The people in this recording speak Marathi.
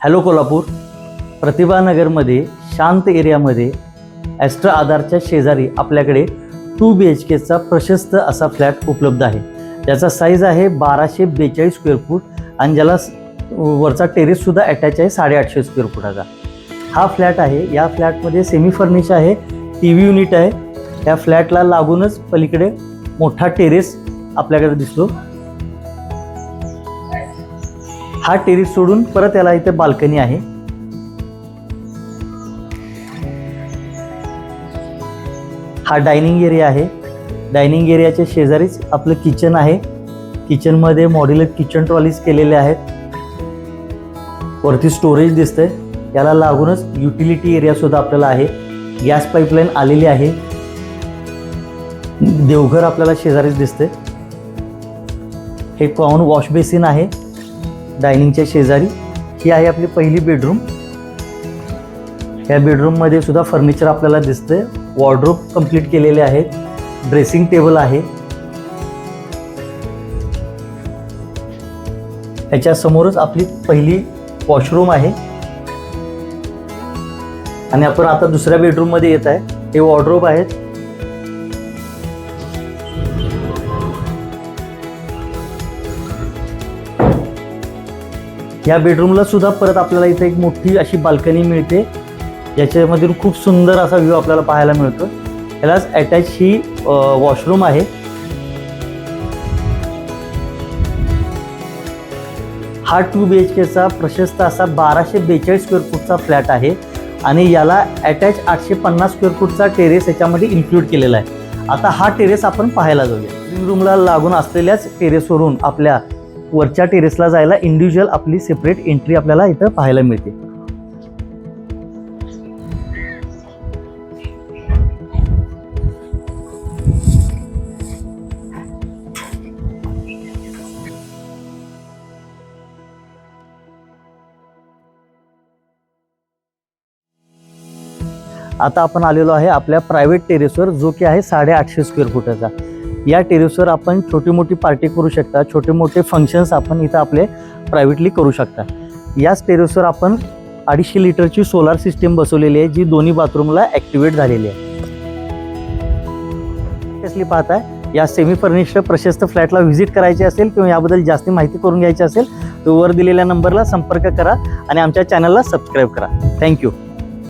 हॅलो कोल्हापूर, प्रतिभानगरमध्ये शांत एरियामध्ये ॲस्ट्रा आधारच्या शेजारी आपल्याकडे 2 BHKचा प्रशस्त असा फ्लॅट उपलब्ध आहे. ज्याचा साईज आहे 1242 स्क्वेअर फूट आणि ज्याला वरचा टेरेससुद्धा अटॅच आहे 850 स्क्वेअर फुटाचा. हा फ्लॅट आहे. या फ्लॅटमध्ये सेमी फर्निश आहे, TV युनिट आहे. या फ्लॅटला लागूनच पलीकडे मोठा टेरेस आपल्याकडे दिसतो. हा टेरेस सोडून परत याला इथे बाल्कनी आहे. हा डायनिंग एरिया आहे. डायनिंग एरियाच्या शेजारीच आपलं किचन आहे. किचनमध्ये मॉड्युलर किचन ट्रॉलीज केलेले आहेत. वरती स्टोरेज दिसतंय. याला लागूनच युटिलिटी एरिया सुद्धा आपल्याला आहे. गॅस पाईपलाईन आलेली आहे. देवघर आपल्याला शेजारीच दिसते. हे कॉमन वॉश बेसिन आहे डायनिंगच्या शेजारी. ही आहे आपली पहिली बेडरूम. या बेडरूममध्ये सुद्धा फर्निचर आपल्याला दिसतंय. वॉर्डरोब कंप्लीट केलेले आहेत. ड्रेसिंग टेबल आहे. याच्या समोरच आपली पहिली वॉशरूम आहे. आणि आपण आता दुसऱ्या बेडरूम मध्ये येत आहे. हे वॉर्डरोब आहेत. या बेडरूमला सुद्धा परत आपल्याला इथे एक मोठी अशी बाल्कनी मिळते. याच्यामधून खूप सुंदर असा व्ह्यू आपल्याला पाहायला मिळतो. यालाच अटॅच ही वॉशरूम आहे. हा 2 BHKचा प्रशस्त असा 1242 स्क्वेअर फूटचा फ्लॅट आहे आणि याला अटॅच 850 स्क्वेअर फूटचा टेरेस याच्यामध्ये इन्क्लूड केलेला आहे. आता हा टेरेस आपण पाहायला जाऊया. लिव्हिंग रूमला लागून असलेल्याच टेरेसवरून आपल्या वरच्या टेरेसला जायला इंडिव्हिज्युअल आपली सेपरेट एंट्री आपल्याला इथं पाहायला मिळते. आता आपण आलेलो आहे आपल्या प्रायव्हेट टेरेसवर, जो की आहे 850 स्क्वेअर फुटाचा. या टेरेसवर आपण छोटी मोठी पार्टी करू शकता. छोटे मोठे फंक्शन्स आपण इथं आपले प्रायव्हेटली करू शकता. याच टेरेसवर आपण 250 लिटरची सोलार सिस्टीम बसवलेली आहे, जी दोन्ही बाथरूमला ॲक्टिवेट झालेली आहे. कसली पाहताय, या सेमी फर्निश्ड प्रशस्त फ्लॅटला व्हिजिट करायची असेल किंवा याबद्दल जास्त माहिती करून घ्यायची असेल तर वर दिलेल्या नंबरला संपर्क करा आणि आमच्या चॅनलला सबस्क्राईब करा. थँक्यू.